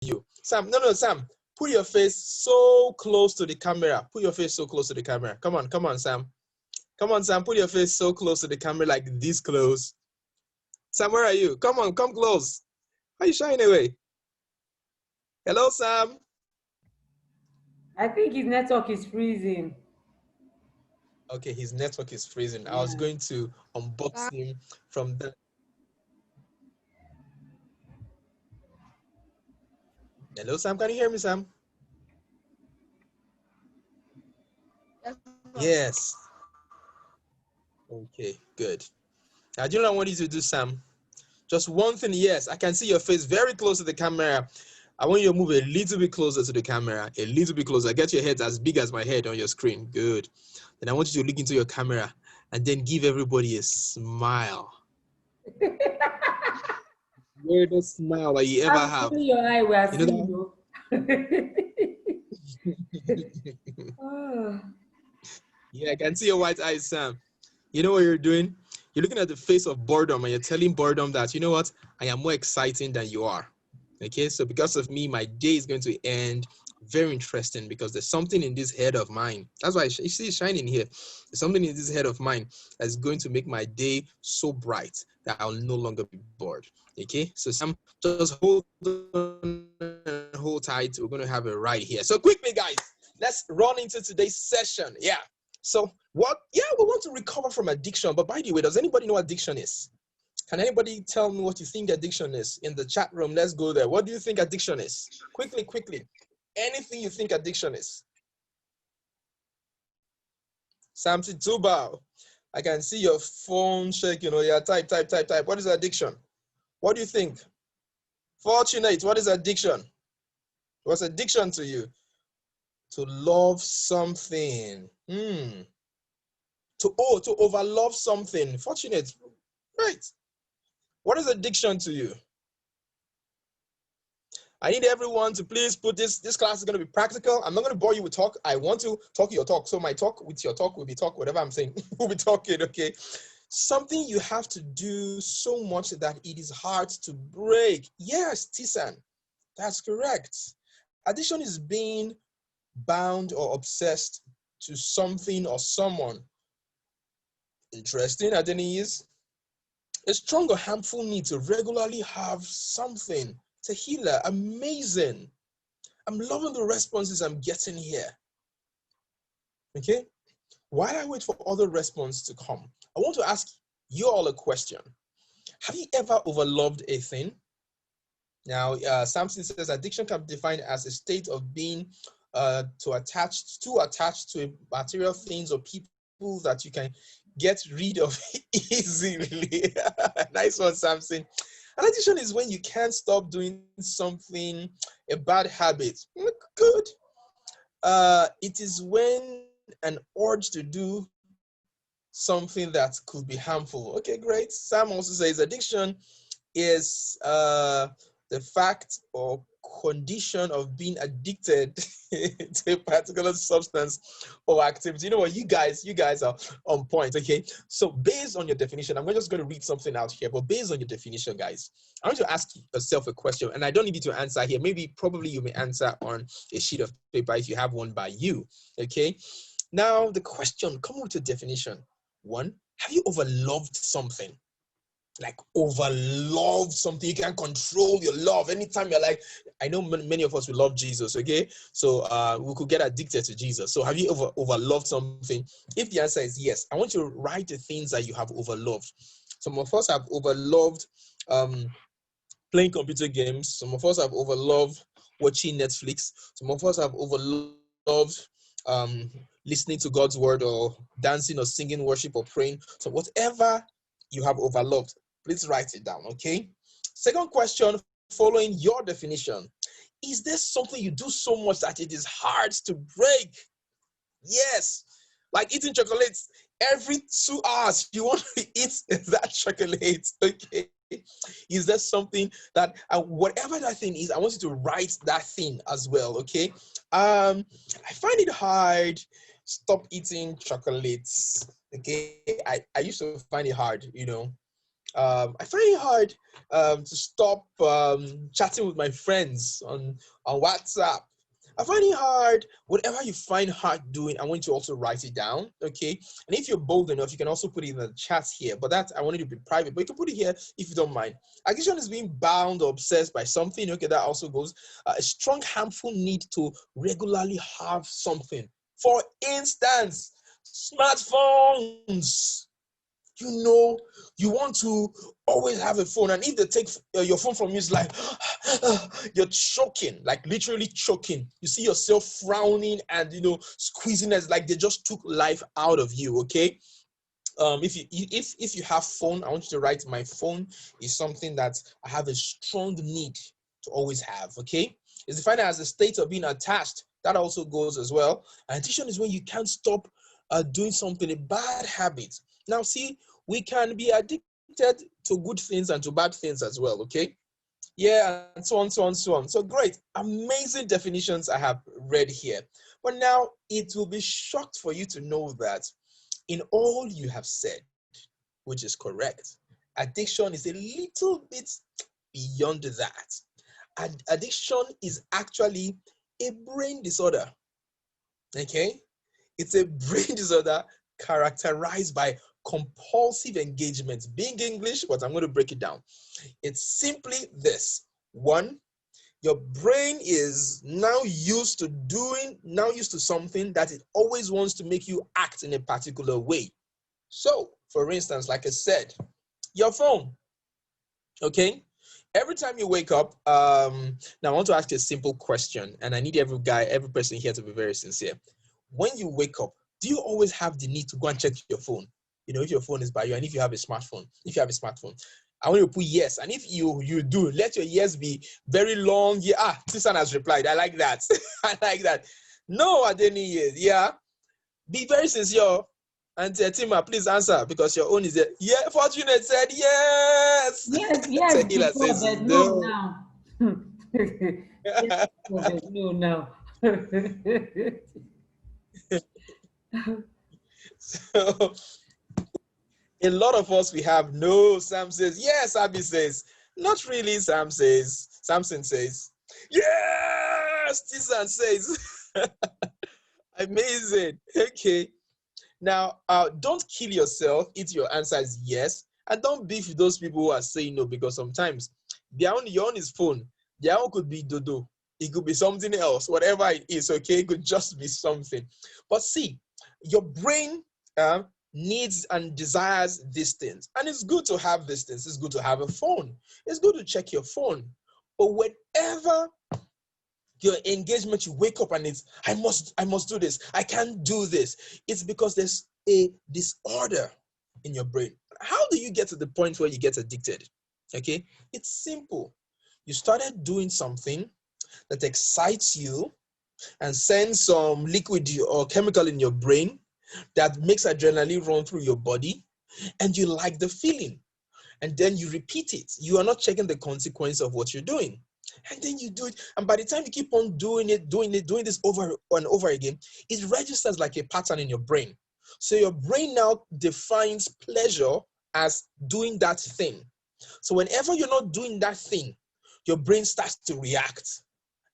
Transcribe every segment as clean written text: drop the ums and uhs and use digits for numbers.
you. Sam, no, Sam. Put your face so close to the camera. Put your face so close to the camera. Come on, Sam. Come on, Sam. Put your face so close to the camera, like this close. Sam, where are you? Come on, come close. How you shying away? Hello, Sam. I think his network is freezing. Okay, his network is freezing. I was Yeah. going to unbox him from the. Hello, Sam. Can you hear me, Sam? Yes. Okay, good. Now, do you know what I want you to do, Sam? Just one thing. Yes, I can see your face very close to the camera. I want you to move a little bit closer to the camera, a little bit closer. Get your head as big as my head on your screen. Good. Then I want you to look into your camera and then give everybody a smile. Weirdest smile that you ever I'm have. only your eye we are You seeing, know though. that? Oh. Yeah, I can see your white eyes, Sam. You know what you're doing? You're looking at the face of boredom and you're telling boredom that, you know what? I am more exciting than you are. Okay, so because of me, my day is going to end very interesting because there's something in this head of mine. That's why you see it shining here. There's something in this head of mine that's going to make my day so bright that I'll no longer be bored. Okay, so Sam, just hold on and hold tight. We're going to have it right here. So quickly, guys, let's run into today's session. Yeah. So what? Yeah, we want to recover from addiction. But by the way, does anybody know what addiction is? Can anybody tell me what you think addiction is? In the chat room, let's go there. What do you think addiction is? Quickly. Anything you think addiction is? Samson Tubal, I can see your phone shaking. Oh, yeah, type. What is addiction? What do you think? Fortunate, what is addiction? What's addiction to you? To love something. To overlove something. Fortunate. Right. What is addiction to you? I need everyone to please put this class is going to be practical. I'm not going to bore you with talk. I want to talk your talk. So my talk with your talk will be talk, whatever I'm saying. We'll be talking, okay? Something you have to do so much that it is hard to break. Yes, Tisan, that's correct. Addiction is being bound or obsessed to something or someone. Interesting, Adenis. A strong or harmful need to regularly have something. Tehila, amazing. I'm loving the responses I'm getting here. Okay? While I wait for other responses to come, I want to ask you all a question. Have you ever overloved a thing? Now, Samson says addiction can be defined as a state of being too attached to material things or people that you can get rid of easily. Nice one, Samson. An addiction is when you can't stop doing something, a bad habit. Good. It is when an urge to do something that could be harmful. Okay, great. Sam also says addiction is the fact or condition of being addicted to a particular substance or activity. You know what, you guys are on point. Okay, so based on your definition, I'm just going to read something out here, but based on your definition, guys, I want to ask yourself a question, and I don't need you to answer here. Probably you may answer on a sheet of paper if you have one by you. Okay, now the question, come with a definition. One, have you overloved something? Like overlove something, you can control your love anytime you're like, I know many of us we love Jesus, okay, so we could get addicted to Jesus. So have you overloved something? If the answer is yes, I want you to write the things that you have overloved. Some of us have overloved playing computer games. Some of us have overloved watching Netflix. Some of us have overloved listening to God's word or dancing or singing worship or praying. So whatever you have overloved, please write it down, okay? Second question, following your definition. Is there something you do so much that it is hard to break? Yes. Like eating chocolates every 2 hours, you want to eat that chocolate, okay? Is there something that, whatever that thing is, I want you to write that thing as well, okay? I find it hard. Stop eating chocolates, okay? I used to find it hard, I find it hard to stop chatting with my friends on WhatsApp. I find it hard. Whatever you find hard doing, I want you to also write it down, okay? And if you're bold enough, you can also put it in the chat here. But that I want it to be private. But you can put it here if you don't mind. Addiction is being bound or obsessed by something. Okay, that also goes. A strong, harmful need to regularly have something. For instance, smartphones. You know, you want to always have a phone, and if they take your phone from you, it's like you're choking, like literally choking. You see yourself frowning and squeezing as like they just took life out of you. Okay. If you have phone, I want you to write, my phone is something that I have a strong need to always have. Okay. It's defined as a state of being attached. That also goes as well. Addiction is when you can't stop doing something, a bad habit. Now, see, we can be addicted to good things and to bad things as well. Okay. Yeah, and so on, so on, so on. So great, amazing definitions I have read here. But now it will be shocked for you to know that in all you have said, which is correct, addiction is a little bit beyond that. Addiction is actually a brain disorder. Okay? It's a brain disorder characterized by compulsive engagement. Being English, but I'm going to break it down. It's simply this. One, your brain is now used to something that it always wants to make you act in a particular way. So, for instance, like I said, your phone, okay? Every time you wake up, now I want to ask you a simple question, and I need every person here to be very sincere. When you wake up, do you always have the need to go and check your phone? If your phone is by you, and if you have a smartphone, I want you to put yes. And if you do, let your yes be very long. Yeah, Tisan has replied. I like that. I like that. No, I didn't yes. Yeah. Be very sincere. And Tima, please answer because your own is there. Yeah, Fortunate said yes. Yes, yes, Tehila before, says but no no. now. Yes, before, but no now. So a lot of us, we have no. Sam says yes. Abby says not really. Samson says yes. Tisan says amazing. Okay. Now, don't kill yourself if your answer is yes, and don't beef with those people who are saying no, because sometimes your own is phone. Their own could be dodo. It could be something else, whatever it is. Okay, it could just be something. But see, your brain needs and desires these things, and it's good to have these things. It's good to have a phone. It's good to check your phone. But whenever your engagement, you wake up and it's I must do this, I can't do this, it's because there's a disorder in your brain. How do you get to the point where you get addicted? Okay, it's simple. You started doing something that excites you and sends some liquid or chemical in your brain that makes adrenaline run through your body, and you like the feeling, and then you repeat it. You are not checking the consequence of what you're doing. And then you do it. And by the time you keep on doing this over and over again, it registers like a pattern in your brain. So your brain now defines pleasure as doing that thing. So whenever you're not doing that thing, your brain starts to react.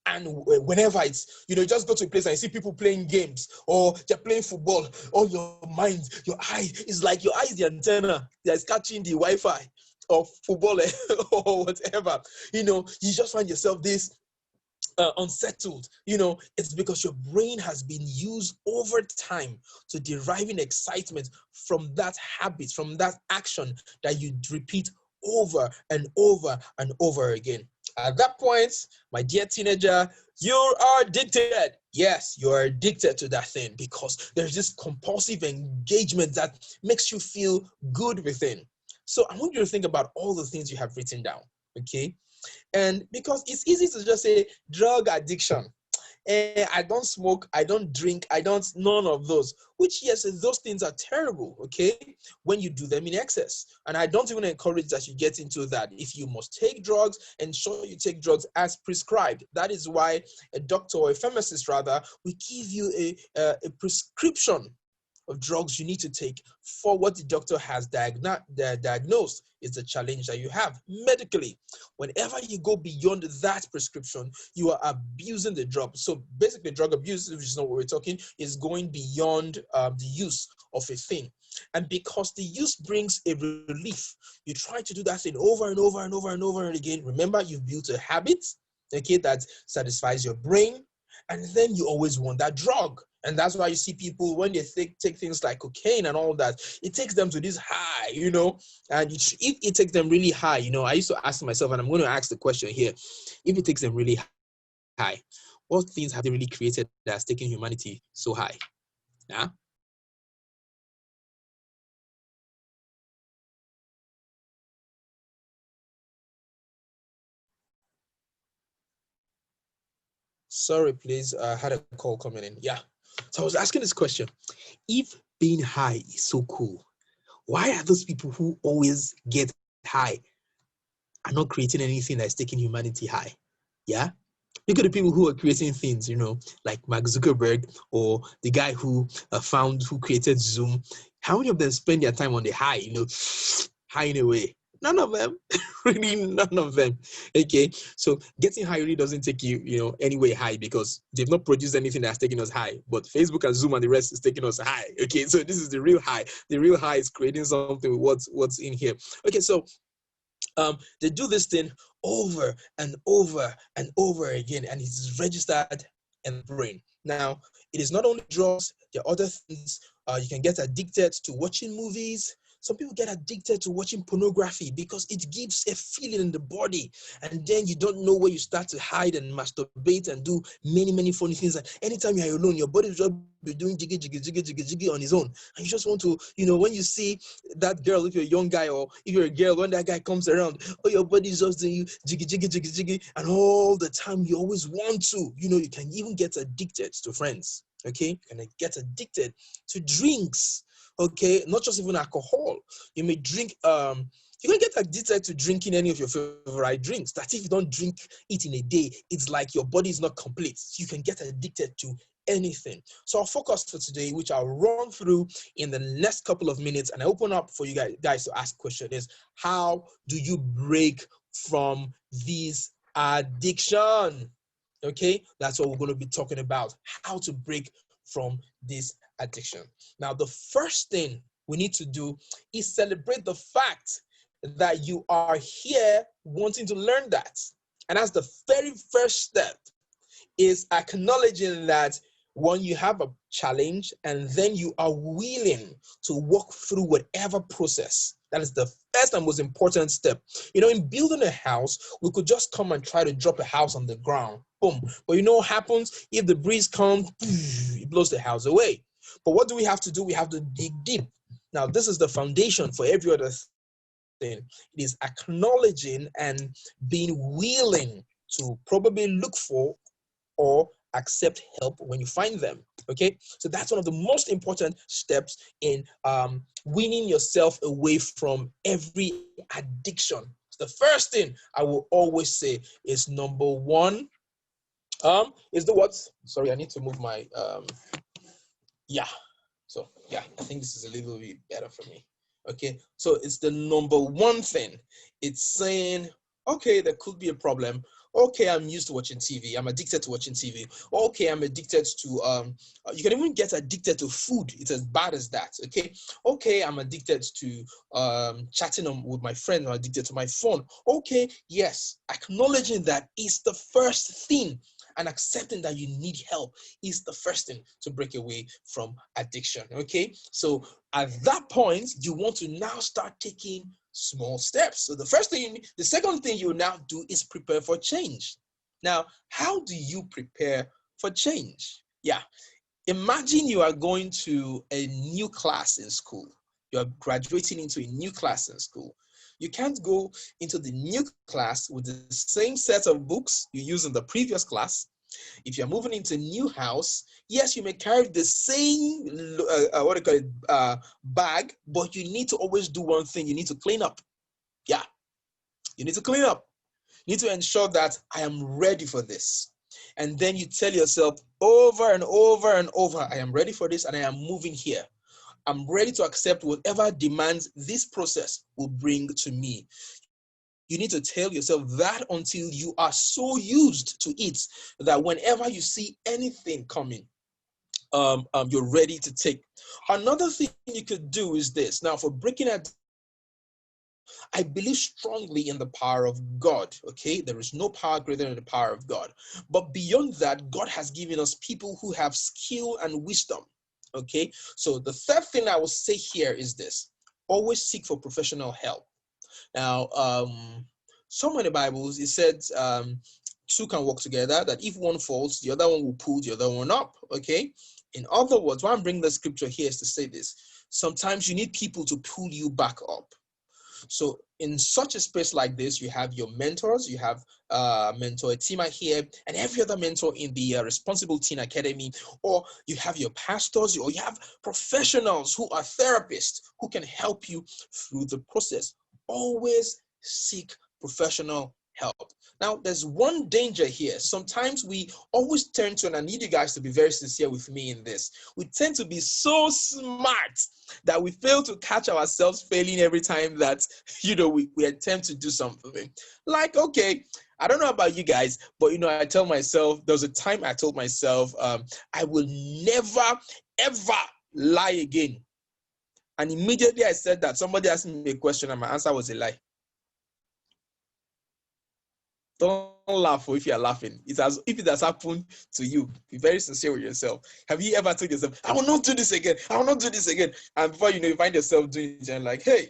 And whenever it's, just go to a place and you see people playing games or they're playing football, all your mind, your eye is like your eye is the antenna that's catching the Wi-Fi of football or whatever. You just find yourself this unsettled. It's because your brain has been used over time to deriving excitement from that habit, from that action that you repeat over and over and over again. At that point, my dear teenager, you are addicted. Yes, you are addicted to that thing because there's this compulsive engagement that makes you feel good within. So I want you to think about all the things you have written down, okay? And because it's easy to just say drug addiction. I don't smoke, I don't drink, none of those. Which, yes, those things are terrible, okay, when you do them in excess. And I don't even encourage that you get into that. If you must take drugs, ensure you take drugs as prescribed. That is why a doctor or a pharmacist, rather, will give you a prescription of drugs you need to take for what the doctor has diagnosed is the challenge that you have medically. Whenever you go beyond that prescription, you are abusing the drug. So basically, drug abuse, which is not what we're talking, is going beyond the use of a thing. And because the use brings a relief, you try to do that thing over and over and over and over and again. Remember, you've built a habit, okay, that satisfies your brain, and then you always want that drug. And that's why you see people, when they take things like cocaine and all that, it takes them to this high, and if it takes them really high, I used to ask myself, and I'm going to ask the question here, if it takes them really high, what things have they really created that's taking humanity so high? Yeah. Sorry, please. I had a call coming in. Yeah. So I was asking this question. If being high is so cool, why are those people who always get high are not creating anything that's taking humanity high? Yeah. Look at the people who are creating things, like Mark Zuckerberg or the guy who created Zoom. How many of them spend their time on the high, high in a way? None of them, really none of them. Okay, so getting high really doesn't take you, anyway high, because they've not produced anything that's taking us high. But Facebook and Zoom and the rest is taking us high. Okay, so this is the real high. The real high is creating something with what's in here. Okay, so they do this thing over and over and over again, and it's registered in the brain. Now, it is not only drugs, there are other things. You can get addicted to watching movies. Some people get addicted to watching pornography because it gives a feeling in the body, and then you don't know where you start to hide and masturbate and do many, many funny things. And anytime you're alone, your body will just be doing jiggy, jiggy, jiggy, jiggy, jiggy on its own. And you just want to, when you see that girl, if you're a young guy, or if you're a girl, when that guy comes around, your body's just doing you jiggy, jiggy, jiggy, jiggy, and all the time you always want to. You can even get addicted to friends. Okay, you can get addicted to drinks. Okay, not just even alcohol. You may drink. You can get addicted to drinking any of your favorite drinks. That if you don't drink it in a day, it's like your body is not complete. So you can get addicted to anything. So our focus for today, which I'll run through in the next couple of minutes, and I open up for you guys to ask questions, is how do you break from this addiction? Okay, that's what we're going to be talking about, how to break from this addiction. Now, the first thing we need to do is celebrate the fact that you are here wanting to learn that. And that's the very first step, is acknowledging that when you have a challenge and then you are willing to walk through whatever process. That is the first and most important step. In building a house, we could just come and try to drop a house on the ground. Boom. But what happens? If the breeze comes, it blows the house away. But what do we have to do? We have to dig deep. Now, this is the foundation for every other thing. It is acknowledging and being willing to probably look for or accept help when you find them. Okay, so that's one of the most important steps in weaning yourself away from every addiction. The first thing I will always say is number one, is the what? Sorry, I need to move my yeah. So yeah, I think this is a little bit better for me. Okay, so it's the number one thing. It's saying, okay, there could be a problem. Okay, I'm used to watching TV. I'm addicted to watching TV. Okay, I'm addicted to, you can even get addicted to food. It's as bad as that, okay? Okay, I'm addicted to chatting with my friends. I'm addicted to my phone. Okay, yes, acknowledging that is the first thing, and accepting that you need help is the first thing to break away from addiction, okay? So at that point, you want to now start taking small steps. So the second thing you now do is prepare for change. Now, how do you prepare for change? Yeah, imagine you are going to a new class in school. You are graduating into a new class in school. You can't go into the new class with the same set of books you used in the previous class. If you're moving into a new house, yes, you may carry the same bag, but you need to always do one thing. You need to clean up. Yeah, you need to clean up. You need to ensure that I am ready for this. And then you tell yourself over and over and over, I am ready for this and I am moving here. I'm ready to accept whatever demands this process will bring to me. You need to tell yourself that until you are so used to it that whenever you see anything coming, you're ready to take. Another thing you could do is this. Now, for breaking it, I believe strongly in the power of God. Okay, there is no power greater than the power of God. But beyond that, God has given us people who have skill and wisdom. Okay, so the third thing I will say here is this: always seek for professional help. Now, somewhere in the Bibles it said two can work together, that if one falls, the other one will pull the other one up. Okay. In other words, why I'm bringing the scripture here is to say this: sometimes you need people to pull you back up. So in such a space like this, you have your mentors, you have mentor Tima here, and every other mentor in the Responsible Teen Academy, or you have your pastors, or you have professionals who are therapists who can help you through the process. Always seek professional help. Now, there's one danger here. Sometimes we always turn to, and I need you guys to be very sincere with me in this, we tend to be so smart that we fail to catch ourselves failing every time that, we attempt to do something. Like, okay, I don't know about you guys, but, I tell myself, there was a time I told myself, I will never, ever lie again. And immediately I said that, somebody asked me a question and my answer was a lie. Don't laugh if you're laughing. If it has happened to you, be very sincere with yourself. Have you ever told yourself, I will not do this again, I will not do this again? And before you know, you find yourself doing it and like, hey,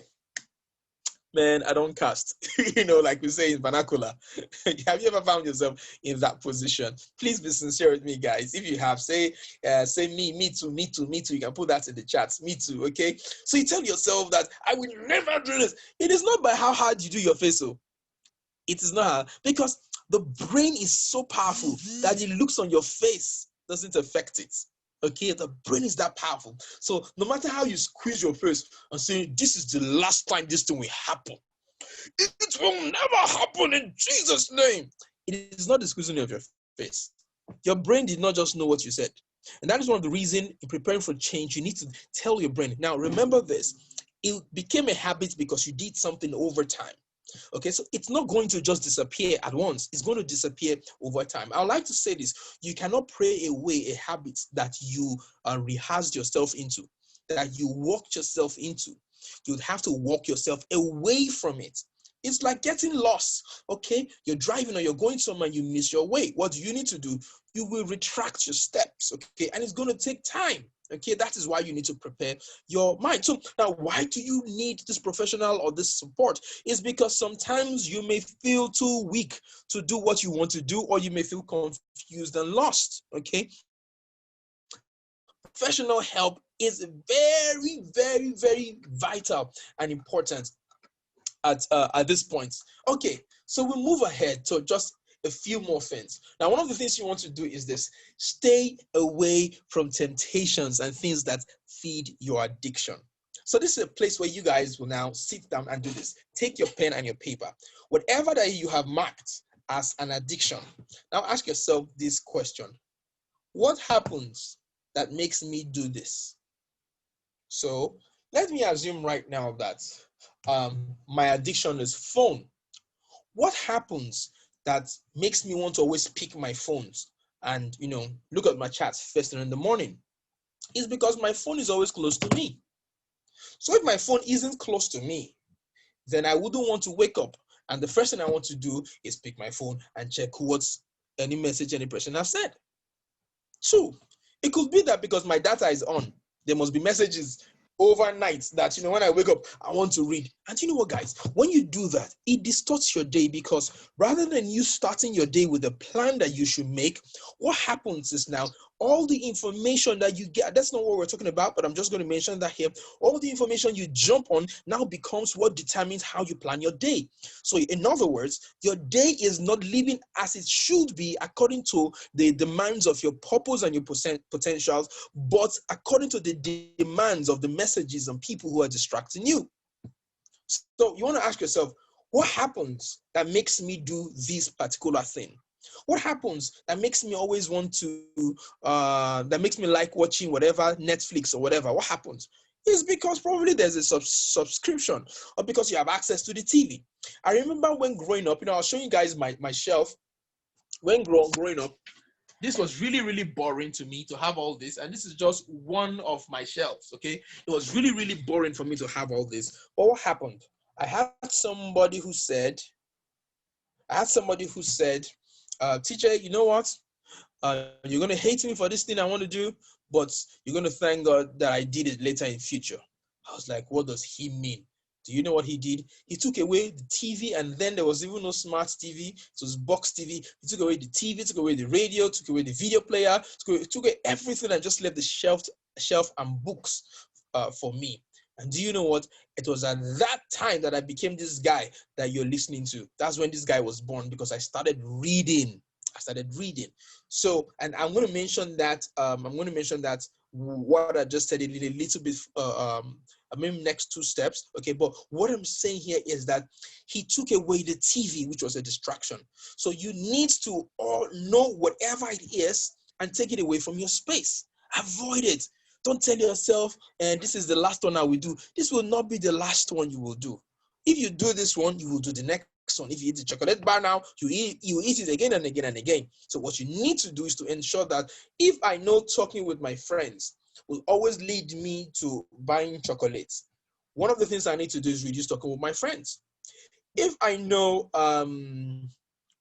man, I don't cast. Like we say in vernacular. Have you ever found yourself in that position? Please be sincere with me, guys. If you have, say me too. You can put that in the chat. Me too, okay? So you tell yourself that I will never do this. It is not by how hard you do your face. It is not, because the brain is so powerful that the looks on your face doesn't affect it. Okay, the brain is that powerful. So no matter how you squeeze your face and say, this is the last time this thing will happen, it will never happen in Jesus' name. It is not the squeezing of your face. Your brain did not just know what you said. And that is one of the reasons in preparing for change, you need to tell your brain. Now, remember this. It became a habit because you did something over time. Okay, so it's not going to just disappear at once. It's going to disappear over time. I would like to say this: you cannot pray away a habit that you rehearsed yourself into, that you walked yourself into. You'd have to walk yourself away from it. It's like getting lost. Okay, you're driving or you're going somewhere, you miss your way. What do you need to do? You will retract your steps. Okay, and it's going to take time. Okay, that is why you need to prepare your mind. So now, why do you need this professional or this support? It's because sometimes you may feel too weak to do what you want to do, or you may feel confused and lost. Okay, professional help is very, very, very vital and important at this point. Okay, so we'll move ahead to just a few more things. Now, one of the things you want to do is this: stay away from temptations and things that feed your addiction. So this is a place where you guys will now sit down and do this. Take your pen and your paper. Whatever that you have marked as an addiction, now ask yourself this question: what happens that makes me do this? So let me assume right now that my addiction is phone. What happens that makes me want to always pick my phones and look at my chats first thing in the morning? Is because my phone is always close to me. So if my phone isn't close to me, then I wouldn't want to wake up, and the first thing I want to do is pick my phone and check what's any message any person has said. Two, it could be that because my data is on, there must be messages overnight that when I wake up, I want to read. And you know what, guys, when you do that, it distorts your day, because rather than you starting your day with a plan that you should make, what happens is now all the information that you get, that's not what we're talking about, but I'm just going to mention that here. All the information you jump on now becomes what determines how you plan your day. So in other words, your day is not living as it should be according to the demands of your purpose and your potentials, but according to the demands of the messages and people who are distracting you. So you want to ask yourself, what happens that makes me do this particular thing? What happens that makes me always want to, that makes me like watching whatever, Netflix or whatever? What happens? It's because probably there's a subscription, or because you have access to the TV. I remember when growing up, I'll show you guys my shelf. When growing up, this was really, really boring to me to have all this. And this is just one of my shelves, okay? It was really, really boring for me to have all this. But what happened? I had somebody who said, teacher, you know what? You're going to hate me for this thing I want to do, but you're going to thank God that I did it later in future. I was like, what does he mean? Do you know what he did? He took away the TV, and then there was even no smart TV. It was box TV. He took away the TV, took away the radio, took away the video player, took away everything, and just left the shelf and books for me. And do you know what? It was at that time that I became this guy that you're listening to. That's when this guy was born, because I started reading. So, and I'm going to mention that. What I just said a little bit. Maybe next 2 steps. Okay, but what I'm saying here is that he took away the TV, which was a distraction. So you need to all know whatever it is and take it away from your space. Avoid it. Don't tell yourself, and this is the last one I will do. This will not be the last one you will do. If you do this one, you will do the next one. If you eat the chocolate bar now, you eat it again and again and again. So what you need to do is to ensure that if I know talking with my friends will always lead me to buying chocolates, one of the things I need to do is reduce talking with my friends. If I know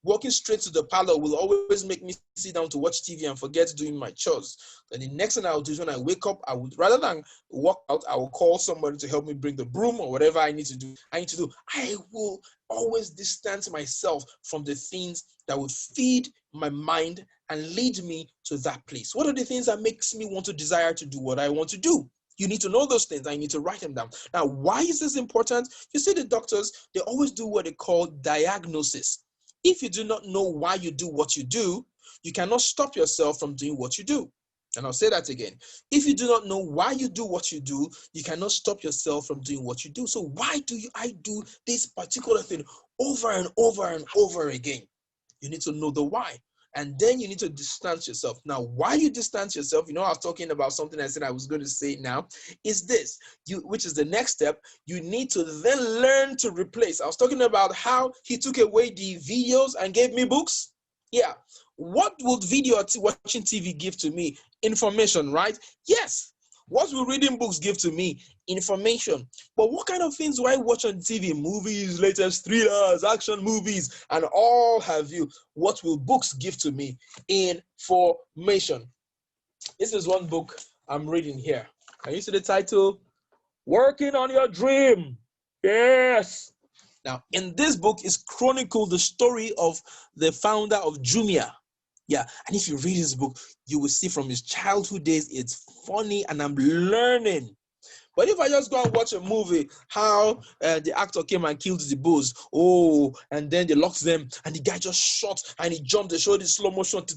walking straight to the parlor will always make me sit down to watch TV and forget doing my chores, then the next thing I'll do is when I wake up, I would, rather than walk out, I will call somebody to help me bring the broom or whatever I need to do. I will always distance myself from the things that would feed my mind and lead me to that place. What are the things that makes me want to desire to do what I want to do? You need to know those things. I need to write them down. Now, why is this important? You see, the doctors, they always do what they call diagnosis. If you do not know why you do what you do, you cannot stop yourself from doing what you do. And I'll say that again. If you do not know why you do what you do, you cannot stop yourself from doing what you do. So why do I do this particular thing over and over and over again? You need to know the why. And then you need to distance yourself. Now, why you distance yourself, I was talking about something I said I was going to say now, is this, which is the next step. You need to then learn to replace. I was talking about how he took away the videos and gave me books. Yeah. What would watching TV give to me? Information, right? Yes. What will reading books give to me? Information. But what kind of things do I watch on TV? Movies, latest thrillers, action movies, and all have you. What will books give to me? Information. This is one book I'm reading here. Can you see the title? Working on Your Dream. Yes. Now, in this book is chronicled the story of the founder of Jumia. Yeah, and if you read his book, you will see from his childhood days, it's funny and I'm learning. But if I just go and watch a movie, how the actor came and killed the bulls, and then they locked them, and the guy just shot and he jumped, they showed the slow motion. Man,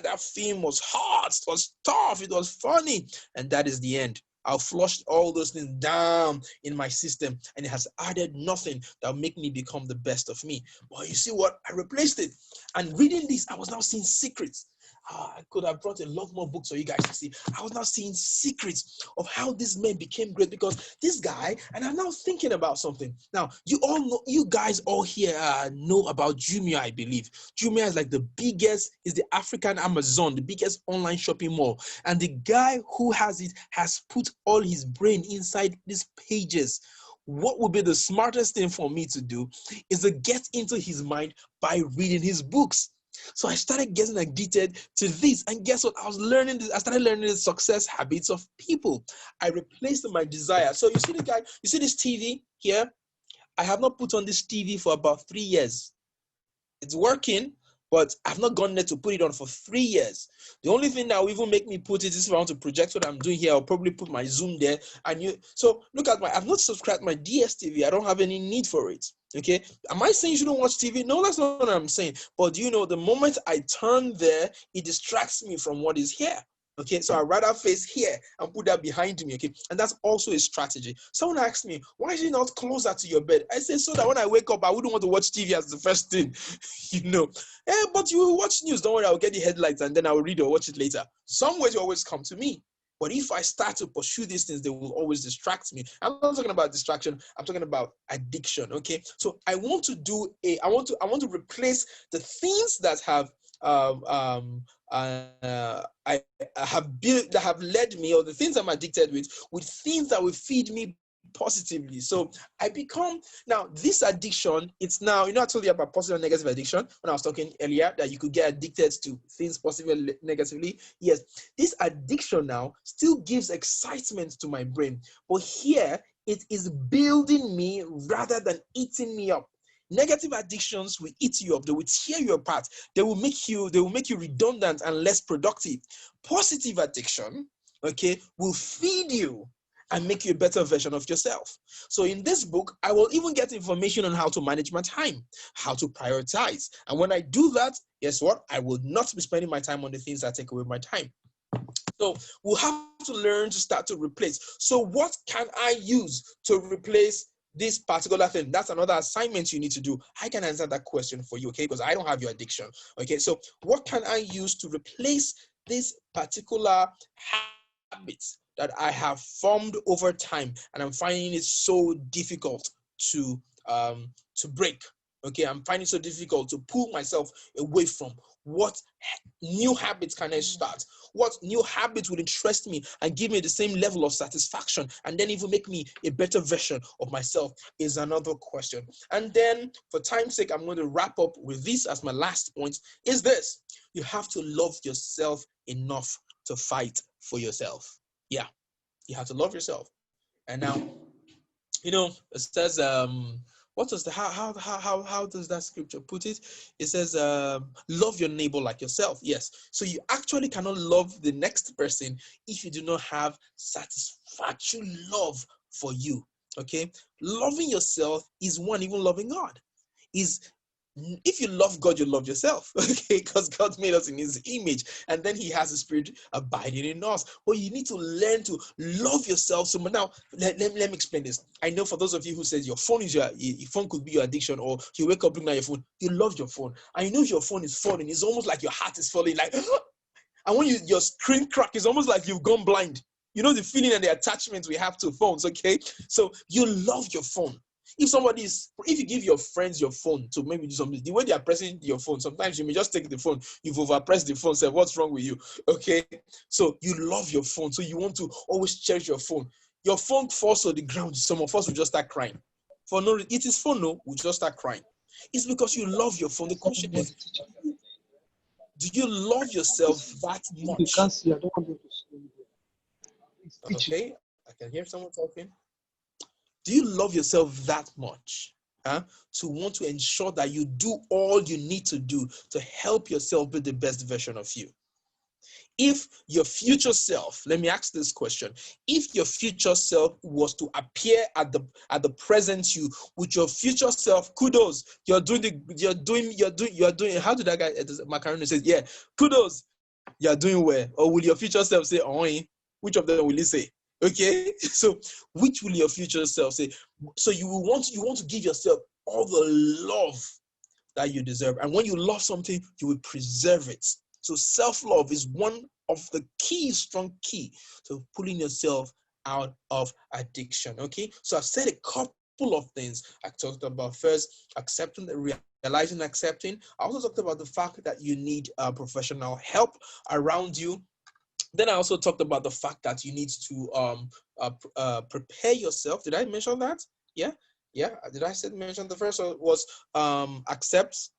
that film was hard, it was tough, it was funny, and that is the end. I'll flush all those things down in my system, and it has added nothing that will make me become the best of me. But you see what? I replaced it. And reading this, I was now seeing secrets. I could have brought a lot more books for you guys to see. I was now seeing secrets of how this man became great, because this guy, and I'm now thinking about something. Now, you guys all here know about Jumia, I believe. Jumia is like is the African Amazon, the biggest online shopping mall. And the guy who has it has put all his brain inside these pages. What would be the smartest thing for me to do is to get into his mind by reading his books. So I started getting addicted to this. And guess what? I started learning the success habits of people. I replaced my desire. So you see this TV here? I have not put on this TV for about 3 years. It's working, but I've not gone there to put it on for 3 years. The only thing that will even make me put it is if I want to project what I'm doing here, I'll probably put my Zoom there. So look at I've not subscribed my DSTV. I don't have any need for it. Okay. Am I saying you shouldn't watch TV? No, that's not what I'm saying. But the moment I turn there, it distracts me from what is here. Okay, so I'd rather face here and put that behind me, okay? And that's also a strategy. Someone asked me, why is it not closer to your bed? I say, so that when I wake up, I wouldn't want to watch TV as the first thing, But you will watch news, don't worry, I'll get the headlines and then I'll read or watch it later. Some ways you always come to me. But if I start to pursue these things, they will always distract me. I'm not talking about distraction. I'm talking about addiction. Okay. So I want to replace the things that have I have built that have led me, or the things I'm addicted with things that will feed me positively. So I become, now this addiction, it's now, I told you about positive and negative addiction when I was talking earlier, that you could get addicted to things positively and negatively. Yes, this addiction now still gives excitement to my brain, but here it is building me rather than eating me up. Negative addictions will eat you up, they will tear you apart, they will make you redundant and less productive. Positive addiction, okay, will feed you and make you a better version of yourself. So in this book, I will even get information on how to manage my time, how to prioritize. And when I do that, guess what? I will not be spending my time on the things that take away my time. So we'll have to learn to start to replace. So what can I use to replace this particular thing? That's another assignment you need to do. I can answer that question for you, okay? Because I don't have your addiction, okay? So what can I use to replace this particular habits that I have formed over time, and I'm finding it so difficult to break? Okay, I'm finding it so difficult to pull myself away from. What new habits can I start? What new habits would interest me and give me the same level of satisfaction, and then even make me a better version of myself, is another question. And then for time's sake, I'm going to wrap up with this as my last point, is this: you have to love yourself enough to fight for yourself. Yeah, you have to love yourself. And now, it says, what does the how does that scripture put it? It says, love your neighbor like yourself. Yes. So you actually cannot love the next person if you do not have satisfactory love for you. Okay. Loving yourself is one, even loving God is, if you love God, you love yourself, okay? Because God made us in his image, and then he has a spirit abiding in us. But you need to learn to love yourself. So now, let me explain this. I know for those of you who says your phone is your phone could be your addiction, or you wake up looking at your phone, you love your phone. I know your phone is falling. It's almost like your heart is falling, like, and when your screen crack, it's almost like you've gone blind. You know the feeling and the attachment we have to phones, okay? So you love your phone. If you give your friends your phone to maybe do something, the way they are pressing your phone, sometimes you may just take the phone, you've overpressed the phone, say, what's wrong with you? Okay. So you love your phone. So you want to always cherish your phone. Your phone falls to the ground, some of us will just start crying. For no reason. It is phone, no, we'll just start crying. It's because you love your phone. The question is, do you love yourself that much? You can't see, I don't want you to see. Okay, I can hear someone talking. Do you love yourself that much to want to ensure that you do all you need to do to help yourself be the best version of you? If your future self, let me ask this question: if your future self was to appear at the present you with your future self, kudos, you're doing, how did that guy Macaroni says, yeah, kudos, you're doing well? Or will your future self say, oh, which of them will he say? Okay, so which will your future self say? So you want to give yourself all the love that you deserve, and when you love something, you will preserve it. So self-love is one of the strong key to pulling yourself out of addiction. Okay, so I've said a couple of things. I talked about first accepting, realizing, accepting. I also talked about the fact that you need professional help around you. Then I also talked about the fact that you need to prepare yourself. Did I mention that? Yeah. Did I mention the first one was accept,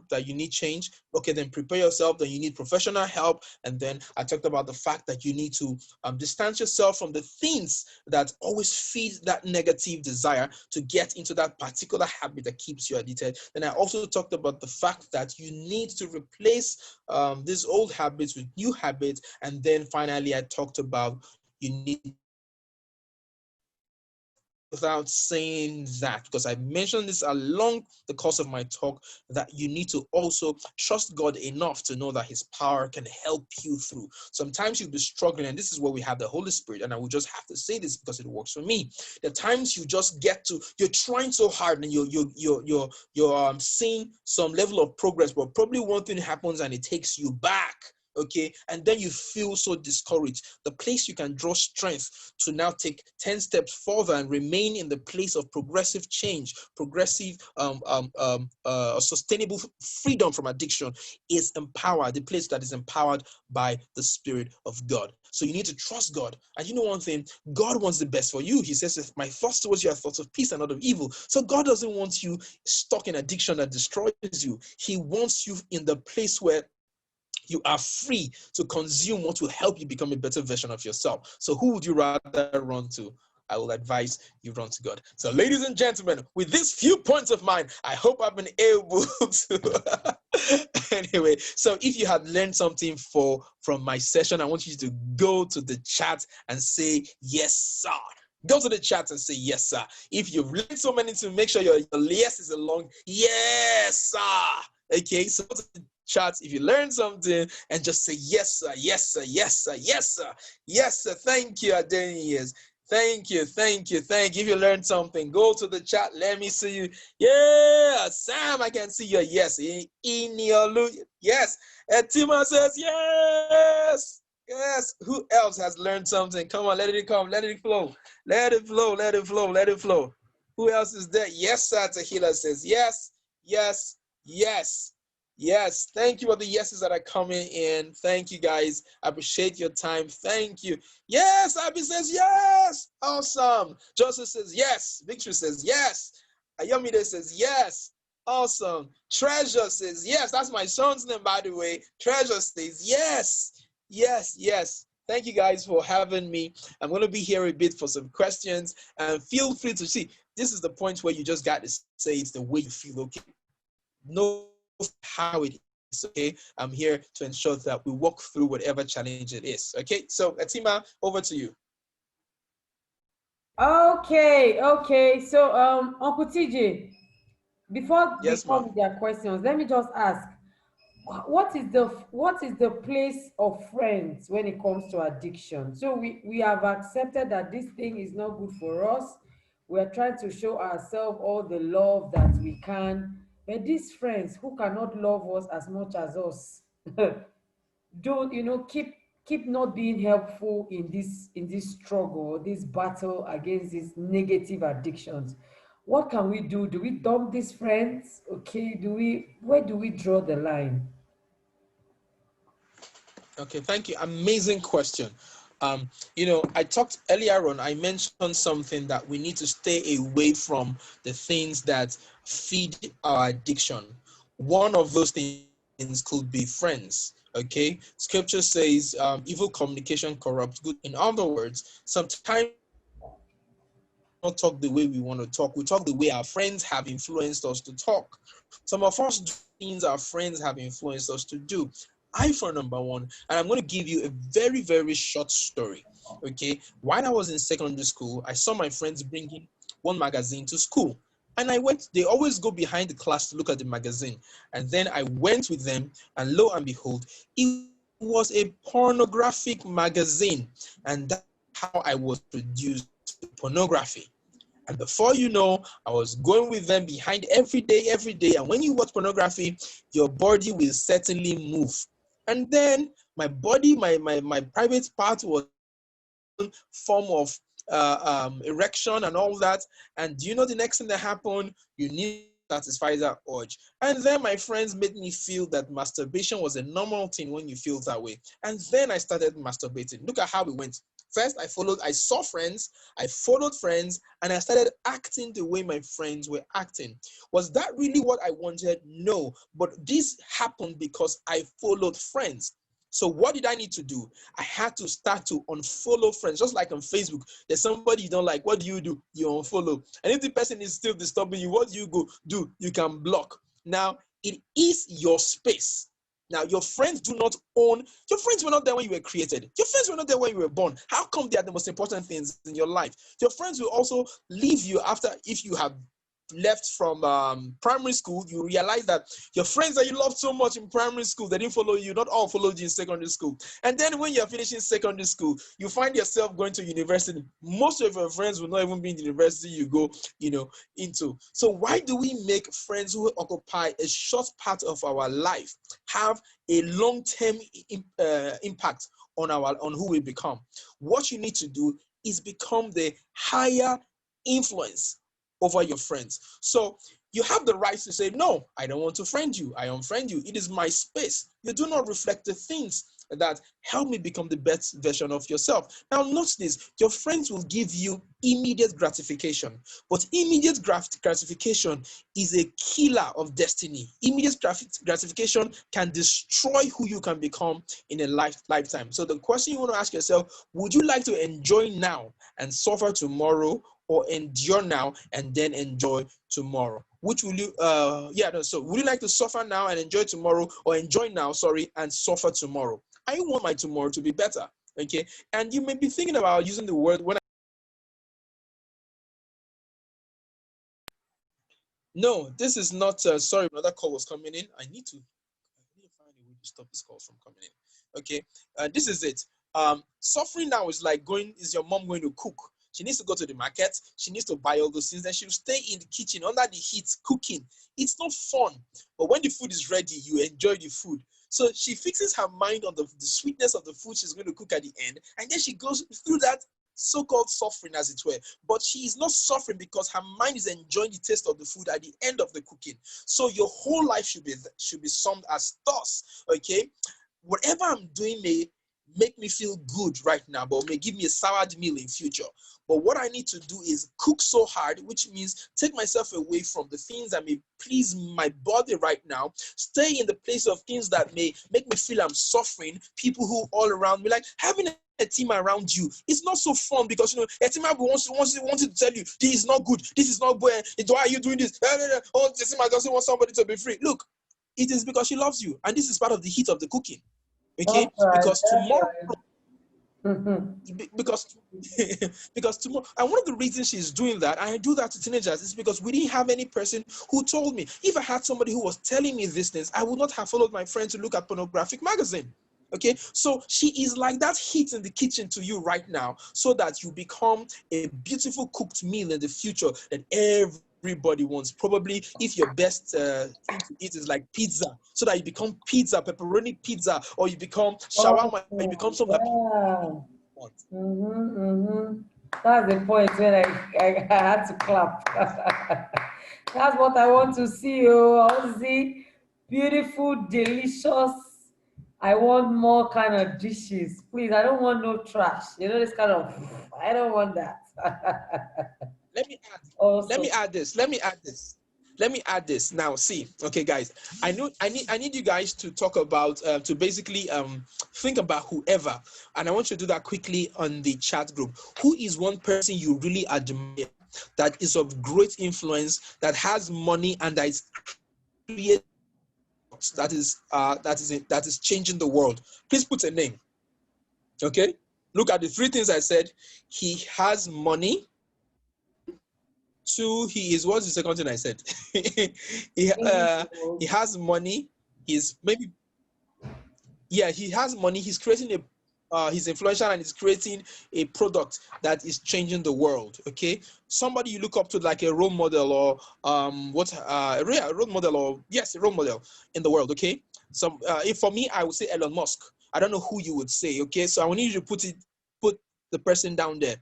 that you need change. Okay, then prepare yourself. Then you need professional help. And then I talked about the fact that you need to distance yourself from the things that always feed that negative desire to get into that particular habit that keeps you addicted. Then I also talked about the fact that you need to replace these old habits with new habits. And then finally, I talked about you need, without saying that, because I mentioned this along the course of my talk, that you need to also trust God enough to know that his power can help you through. Sometimes you'll be struggling, and this is where we have the Holy Spirit, and I will just have to say this because it works for me. The times you just you're trying so hard and you're seeing some level of progress, but probably one thing happens and it takes you back. okay, and then you feel so discouraged. The place you can draw strength to now take 10 steps further and remain in the place of progressive change, progressive, sustainable freedom from addiction is empowered, the place that is empowered by the Spirit of God. So you need to trust God. And you know one thing, God wants the best for you. He says, if my thoughts towards you are thoughts of peace and not of evil. So God doesn't want you stuck in addiction that destroys you. He wants you in the place where you are free to consume what will help you become a better version of yourself. So who would you rather run to? I will advise you run to God. So ladies and gentlemen, with these few points of mine, I hope I've been able to anyway. So if you have learned something from my session, I want you to go to the chat and say yes sir. Go to the chat and say yes sir. If you've learned so many, to make sure your yes is a long yes sir. Okay, so go to the chat if you learned something and just say yes sir, yes sir, yes sir, yes sir, yes sir. Thank you, Adenias. Thank you. If you learned something, go to the chat. Let me see you. Yeah, Sam, I can see your yes. Yes. Etima says yes. Yes. Who else has learned something? Come on, let it come. Let it flow. Let it flow. Let it flow. Let it flow. Who else is there? Yes, sir. Tahila says yes. Yes. Yes. Yes. Thank you for the yeses that are coming in. Thank you, guys. I appreciate your time. Thank you. Yes, Abby says yes. Awesome. Joseph says yes. Victory says yes. Ayomide says yes. Awesome. Treasure says yes. That's my son's name, by the way. Treasure says yes. Yes. Thank you guys for having me. I'm going to be here a bit for some questions. And feel free to see. This is the point where you just got to say it's the way you feel, okay? Know how it is, okay? I'm here to ensure that we walk through whatever challenge it is, okay? So, Atima, over to you. Okay. So, Uncle TJ, before we Yes, come ma'am. with their questions, let me just ask, what is the place of friends when it comes to addiction? So we have accepted that this thing is not good for us. We are trying to show ourselves all the love that we can, but these friends who cannot love us as much as us don't, keep not being helpful in this struggle, this battle against these negative addictions. What can we do? Do we dump these friends? Okay, where do we draw the line? Okay, thank you. Amazing question. I talked earlier on, I mentioned something that we need to stay away from the things that feed our addiction. One of those things could be friends. Okay, scripture says evil communication corrupts good. In other words, sometimes we don't talk the way we want to talk. We talk the way our friends have influenced us to talk. Some of us do things our friends have influenced us to do. I, for number one, and I'm going to give you a very, very short story. Okay, while I was in secondary school, I saw my friends bringing one magazine to school. And I went, they always go behind the class to look at the magazine. And then I went with them, and lo and behold, it was a pornographic magazine. And that's how I was introduced to pornography. And before you know, I was going with them behind every day. And when you watch pornography, your body will certainly move. And then my body, my private part was form of erection and all that. And do you know the next thing that happened? You need to satisfy that urge. And then my friends made me feel that masturbation was a normal thing when you feel that way. And then I started masturbating. Look at how it went. First, I saw friends, I followed friends, and I started acting the way my friends were acting. Was that really what I wanted? No. But this happened because I followed friends. So what did I need to do? I had to start to unfollow friends. Just like on Facebook, there's somebody you don't like. What do? You unfollow. And if the person is still disturbing you, what do you go do? You can block. Now, it is your space. Now, your friends do not own, your friends were not there when you were created. Your friends were not there when you were born. How come they are the most important things in your life? Your friends will also leave you after, if you have left from primary school, you realize that your friends that you loved so much in primary school, they didn't follow you. Not all followed you in secondary school. And then when you're finishing secondary school, you find yourself going to university. Most of your friends will not even be in the university you go, into. So why do we make friends who occupy a short part of our life have a long-term impact on who we become? What you need to do is become the higher influence over your friends. So you have the right to say, no, I don't want to friend you. I unfriend you. It is my space. You do not reflect the things that help me become the best version of yourself. Now, note this, your friends will give you immediate gratification, but immediate gratification is a killer of destiny. Immediate gratification can destroy who you can become in a lifetime. So the question you want to ask yourself, would you like to enjoy now and suffer tomorrow, or endure now and then enjoy tomorrow? Which will you, so would you like to suffer now and enjoy tomorrow, or enjoy now, and suffer tomorrow? I want my tomorrow to be better, okay? And you may be thinking about using the word when no, this is not, sorry, another call was coming in. I need to find a way to stop this call from coming in, okay? This is it. Suffering now is like is your mom going to cook? She needs to go to the market. She needs to buy all those things. Then she'll stay in the kitchen under the heat cooking. It's not fun. But when the food is ready, you enjoy the food. So she fixes her mind on the sweetness of the food she's going to cook at the end. And then she goes through that so-called suffering, as it were. But she is not suffering because her mind is enjoying the taste of the food at the end of the cooking. So your whole life should be summed as thus, okay? Whatever I'm doing may make me feel good right now, but may give me a soured meal in future. But what I need to do is cook so hard, which means take myself away from the things that may please my body right now, stay in the place of things that may make me feel I'm suffering, people who all around me, like having a team around you. It's not so fun because, a team member wants to tell you, this is not good, this is not good, why are you doing this? Oh, the team member doesn't want somebody to be free. Look, it is because she loves you, and this is part of the heat of the cooking. Okay, Right, because tomorrow, mm-hmm. because tomorrow, and one of the reasons she's doing that, and I do that to teenagers, is because we didn't have any person who told me. If I had somebody who was telling me these things, I would not have followed my friend to look at pornographic magazine. Okay, so she is like that heat in the kitchen to you right now, so that you become a beautiful cooked meal in the future that everybody wants. Probably if your best thing to eat is like pizza, so that you become pizza, pepperoni pizza, or you become shawarma, Oh, you become something yeah. that want. That's the point when I had to clap. That's what I want to see. Oh, I want to see beautiful, delicious. I want more kind of dishes. Please, I don't want no trash. This kind of, I don't want that. Let me add. Let Also, me add this. Let me add this. Let me add this. Now, see, okay, guys. I need you guys to talk about to basically think about whoever, and I want you to do that quickly on the chat group. Who is one person you really admire that is of great influence, that has money, and that is creative, that is changing the world? Please put a name. Okay. Look at the three things I said. He has money. Two, what's the second thing I said? He has money. He's maybe, yeah, he has money. He's creating he's influential, and he's creating a product that is changing the world. Okay, somebody you look up to, like a role model, or a role model, or yes, a role model in the world. Okay, if for me, I would say Elon Musk. I don't know who you would say. Okay, so I need you to put the person down there.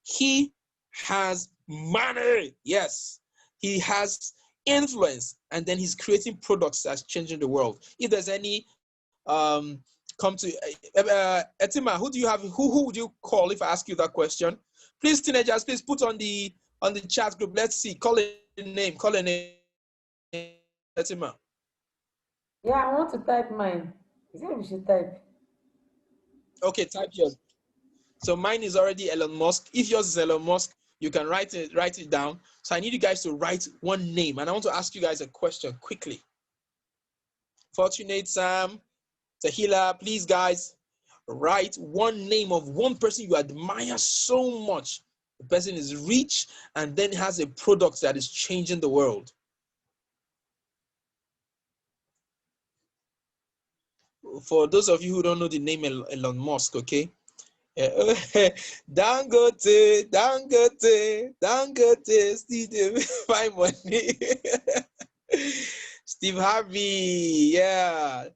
He has money. Yes, he has influence, and then he's creating products that's changing the world. If there's any come to Etima, who do you have? Who would you call if I ask you that question? Please, teenagers, please put on the chat group. Let's see. Call a name. Call a name. Etima. yeah, I want to type mine. Is it we should type? Okay, type yours. So mine is already Elon Musk. If yours is Elon Musk, you can write it down. So I need you guys to write one name, and I want to ask you guys a question quickly. Fortunate Sam, Tahila, please, guys, write one name of one person you admire so much The person is rich and then has a product that is changing the world. For those of you who don't know the name Elon Musk, okay? Dangote, Dangote, Dangote, Steve, my money. Steve Harvey, yeah.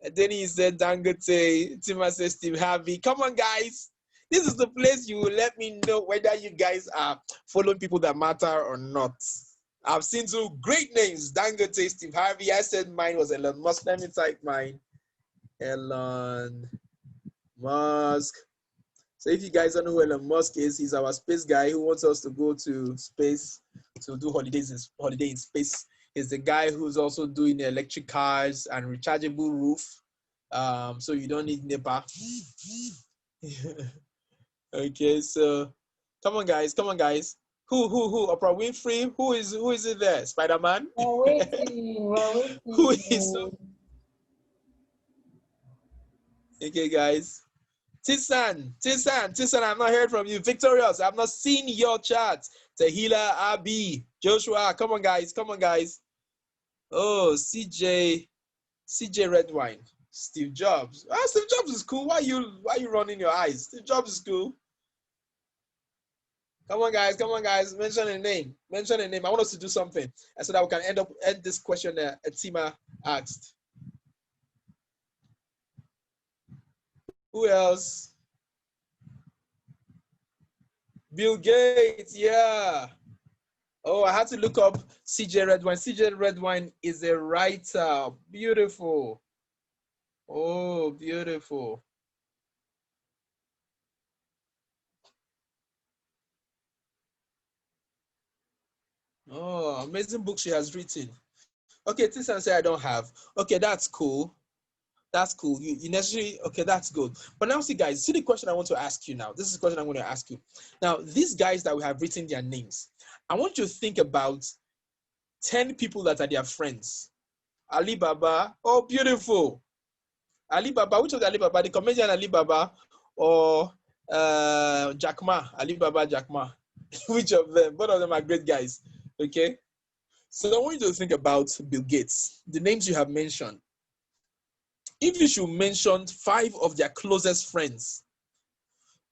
And then he said Dangote. Tima says Steve Harvey. Come on, guys. This is the place you will let me know whether you guys are following people that matter or not. I've seen two great names, Dangote, Steve Harvey. I said mine was Elon Musk. Let me type mine. Elon Musk. So if you guys don't know who Elon Musk is, he's our space guy who wants us to go to space to do holiday in space. He's the guy who's also doing electric cars and rechargeable roof. So you don't need NEPA. Okay, so come on guys. Who? Oprah Winfrey? Who is it there? Spider-Man? We're waiting. Who is so? Okay, guys. Tisan, I've not heard from you. Victorious, I've not seen your chat. Tahila, Abi, Joshua, come on guys. Oh, CJ Redwine, Steve Jobs. Steve Jobs is cool. Why you running your eyes? Steve Jobs is cool. Come on guys. Mention a name. I want us to do something, and so that we can end this question that Tima asked. Who else? Bill Gates, yeah. Oh, I had to look up CJ Redwine. CJ Redwine is a writer. Beautiful. Oh, beautiful. Oh, amazing book she has written. Okay, Tisan say I don't have. Okay, that's cool. That's cool. You necessarily, okay, that's good. But now see guys, see the question I want to ask you now. This is the question I'm going to ask you. Now, these guys that we have written their names, I want you to think about 10 people that are their friends. Alibaba, oh, beautiful. Alibaba, which of the Alibaba? The comedian Alibaba or Jack Ma? Alibaba, Jack Ma. Which of them? Both of them are great guys. Okay. So I want you to think about Bill Gates, the names you have mentioned. If you should mention 5 of their closest friends,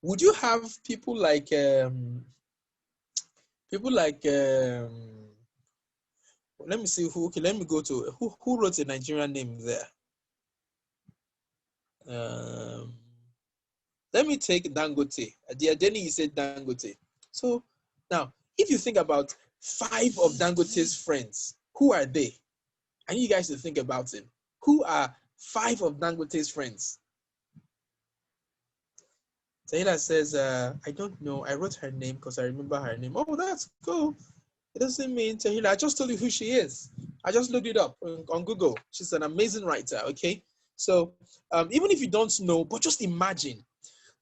would you have people like let me see who. Okay, let me go to who wrote a Nigerian name there. Let me take Dangote. Adeni, you said Dangote. So now, if you think about 5 of Dangote's friends, who are they? I need you guys to think about it. Who are 5 of Dangote's friends? Taylor says, I don't know. I wrote her name because I remember her name. Oh, that's cool. It doesn't mean Tahila. I just told you who she is. I just looked it up on Google. She's an amazing writer, okay? So even if you don't know, but just imagine,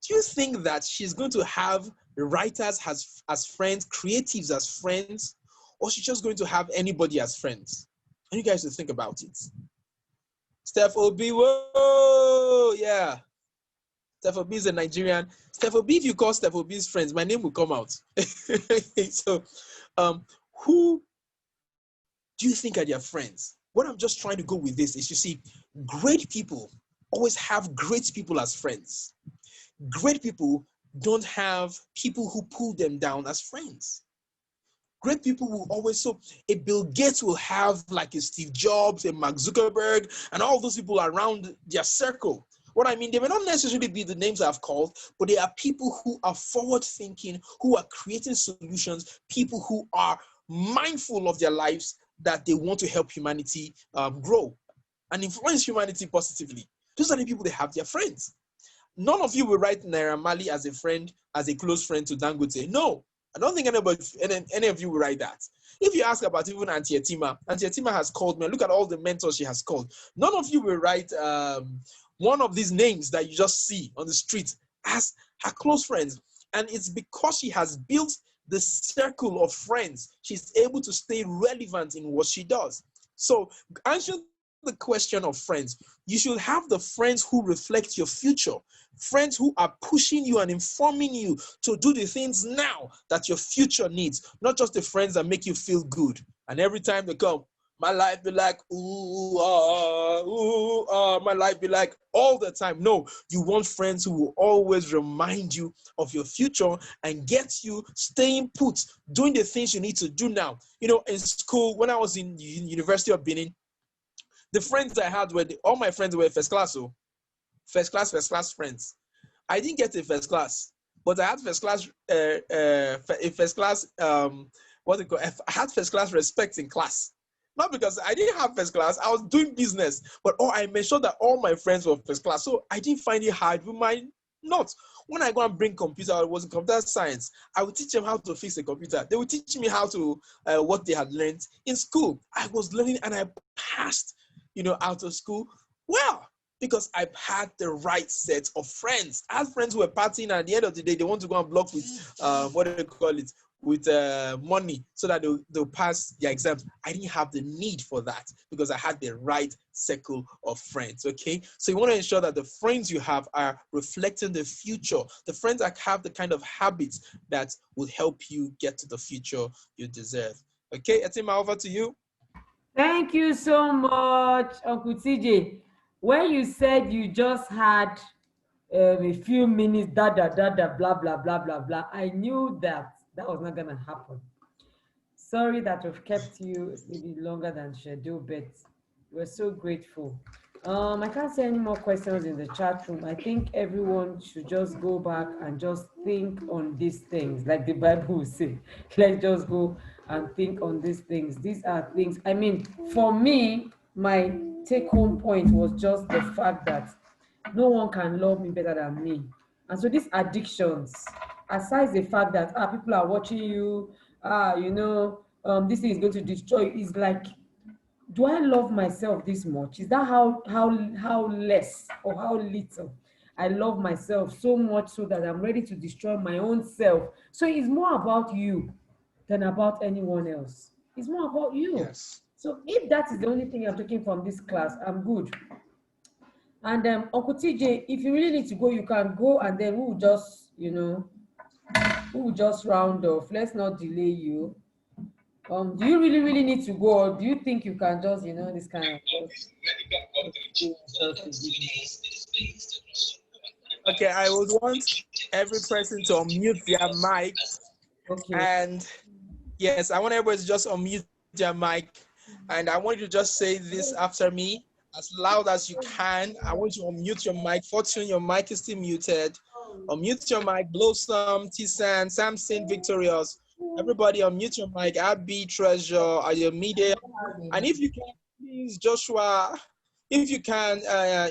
do you think that she's going to have writers as friends, creatives as friends, or she's just going to have anybody as friends? And you guys to think about it. Steph Obi, whoa, yeah. Steph Obi is a Nigerian. Steph Obi, if you call Steph Obi's friends, my name will come out. So, who do you think are their friends? What I'm just trying to go with this is, you see, great people always have great people as friends. Great people don't have people who pull them down as friends. Great people will always, so a Bill Gates will have like a Steve Jobs, a Mark Zuckerberg, and all those people around their circle. What I mean, they may not necessarily be the names I've called, but they are people who are forward-thinking, who are creating solutions, people who are mindful of their lives, that they want to help humanity grow and influence humanity positively. Those are the people they have their friends. None of you will write Naira Marley as a friend, as a close friend to Dangote. No, I don't think any of you will write that. If you ask about even Auntie Etima has called me. Look at all the mentors she has called. None of you will write one of these names that you just see on the street as her close friends. And it's because she has built the circle of friends, she's able to stay relevant in what she does. So answering the question of friends. You should have the friends who reflect your future, friends who are pushing you and informing you to do the things now that your future needs, not just the friends that make you feel good. And every time they come, my life be like, my life be like all the time. No, you want friends who will always remind you of your future and get you staying put, doing the things you need to do now. You know, in school, when I was in University of Benin, the friends I had all my friends were first class friends. I didn't get a first class, but I had first class, I had first class respect in class. Not because I didn't have first class, I was doing business, but I made sure that all my friends were first class. So I didn't find it hard with my notes. When I go and bring computer, I was in computer science. I would teach them how to fix a computer. They would teach me how to, what they had learned in school. I was learning and I passed, out of school. Well, because I had the right set of friends. I had friends who were partying, and at the end of the day, they want to go and block with, what do they call it? With money so that they'll pass their exams. I didn't have the need for that because I had the right circle of friends, okay? So you want to ensure that the friends you have are reflecting the future, the friends that have the kind of habits that will help you get to the future you deserve. Okay, Etima, over to you. Thank you so much, Uncle TJ. When you said you just had a few minutes, blah, blah, blah, blah, I knew that was not going to happen. Sorry that we've kept you maybe longer than scheduled, but we're so grateful. I can't see any more questions in the chat room. I think everyone should just go back and just think on these things, like the Bible will say. Let's just go and think on these things. These are things, I mean, for me, my take-home point was just the fact that no one can love me better than me. And so these addictions, aside the fact that people are watching you, this thing is going to destroy you, is like, do I love myself this much? Is that how less or how little I love myself, so much so that I'm ready to destroy my own self? So it's more about you than about anyone else. It's more about you. Yes. So if that is the only thing I'm taking from this class, I'm good. And Uncle TJ, if you really need to go, you can go, and then we will just round off. Let's not delay you. Do you really need to go, or do you think you can just, this kind of Okay, I would want every person to unmute their mic. Okay. And yes, I want everybody to just unmute their mic. And I want you to just say this after me as loud as you can. I want you to unmute your mic. Fortune, your mic is still muted. Unmute your mic. Blossom, Tisan, Samson, Victorious. Everybody unmute your mic. Abby, Treasure, Ayomide. And if you can, please, Joshua, if you can,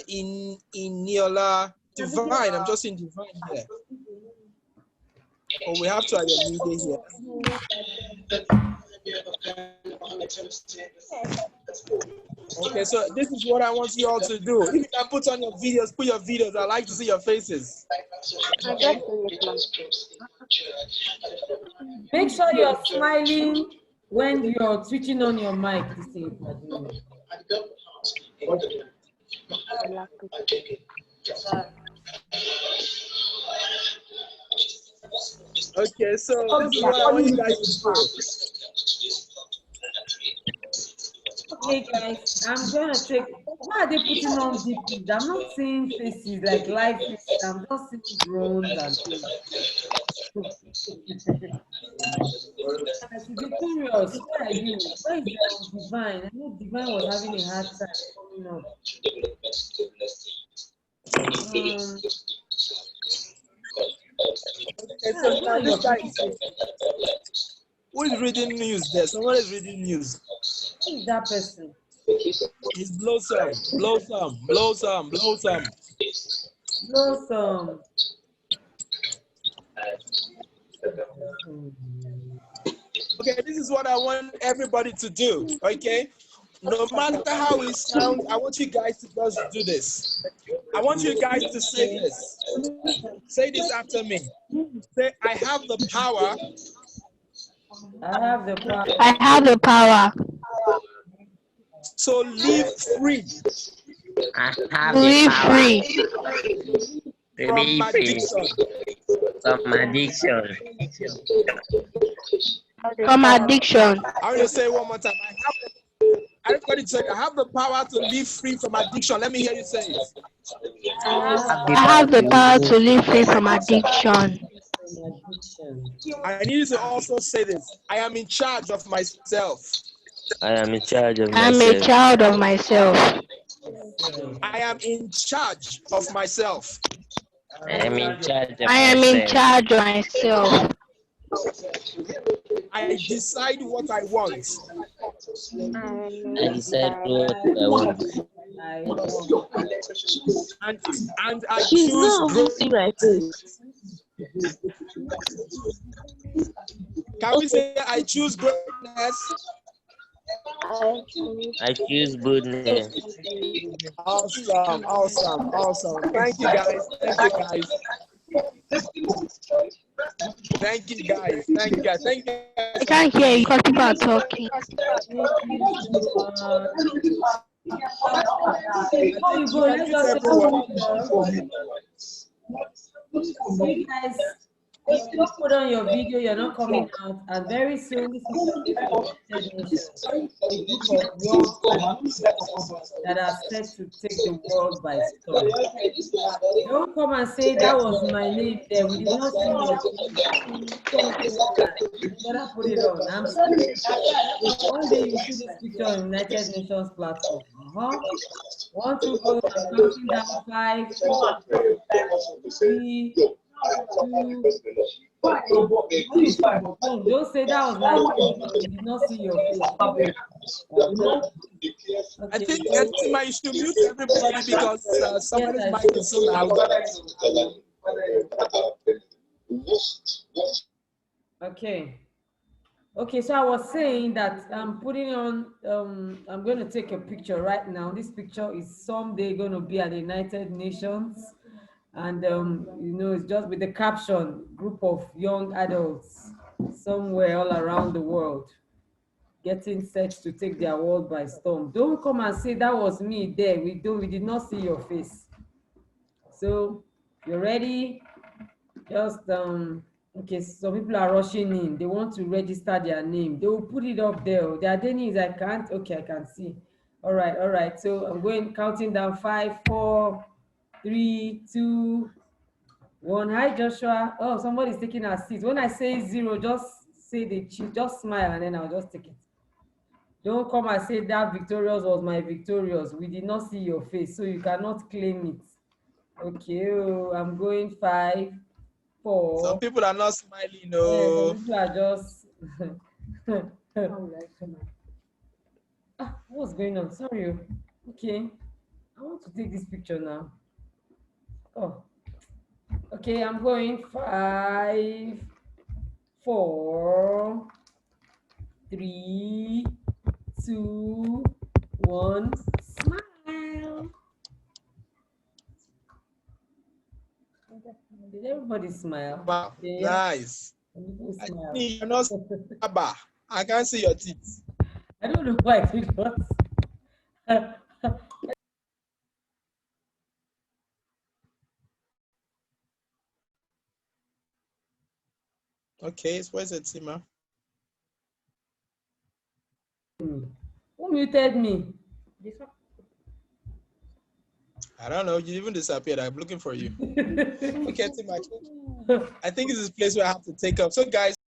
in Neola, Divine. I'm just in Divine here. Oh, we have to Ayomide here. Okay, so this is what I want you all to do. If you can put on your videos, put your videos. I like to see your faces. Make sure you're smiling when you're switching on your mic. Okay, so this is what I want you guys to do. Okay, guys, I'm gonna take. Why are they putting on DPs? I'm not seeing faces like live faces. I'm just seeing drones and things. Victorious, where are you? Where is Divine? I know Divine was having a hard time coming up. Okay, so now this guy, who is reading news there? Someone is reading news. Who is that person? It's Blossom. Blossom. Blossom. Blossom. Blossom. Okay, this is what I want everybody to do. Okay, no matter how it sounds, I want you guys to just do this. I want you guys to say this. Say this after me. Say, I have the power. I have the power. I have the power to live free I have To the live power free to from be free addiction. from addiction. from addiction. I want to say it one more time. Everybody say, I have the power to live free from addiction. Let me hear you say it. I have the power to live free from addiction. I need you to also say this. I am in charge of myself. I am in charge of I am a myself. child of myself. I am in charge of myself. I am in charge of I am in myself. charge of myself. I decide what I want. I decide what I want. And I choose growth. Can we say I choose greatness? I choose goodness. Awesome. Thank you guys. Thank you guys. I can't hear you because people are talking. Before you go, let's just say you guys, if you don't put on your video, you're not coming out. And very soon, this is a group of young adults that are set to take the world by storm. Don't come and say that was my name there. We did not see your name. You better put it on. I'm serious. One day you see this picture on United Nations platform. 1, 2, go. I'm counting down 5, 4, 3, 2. Don't say that was my name. We did not see your face. I think Tima, you should mute everybody because somebody's mic is so loud. Okay, so I was saying that I'm putting on, I'm going to take a picture right now. This picture is someday going to be at the United Nations. And, it's just with the caption, group of young adults somewhere all around the world getting set to take their world by storm. Don't come and say that was me there. We did not see your face. So you're ready? Just, okay, some people are rushing in. They want to register their name. They will put it up there. Their name is, I can't, okay, I can see. All right. So I'm counting down 5, 4, 3, 2, 1. Hi, Joshua. Oh, somebody's taking our seat. When I say 0, just say just smile and then I'll just take it. Don't come and say that victorious was my victorious. We did not see your face, so you cannot claim it. Okay, I'm going 5, 4. Some people are not smiling, no. Some people are just. What's going on? Sorry. Okay, I want to take this picture now. Oh, okay. I'm going 5, 4, 3, 2, 1. Smile. Did everybody smile? Wow, Yeah. nice. Smile. You're not I can't see your teeth. I don't know why I did not. Okay, so where's the Tima? Who muted me? I don't know. You even disappeared. I'm looking for you. Okay, Tima. I think this is a place where I have to take up. So, guys.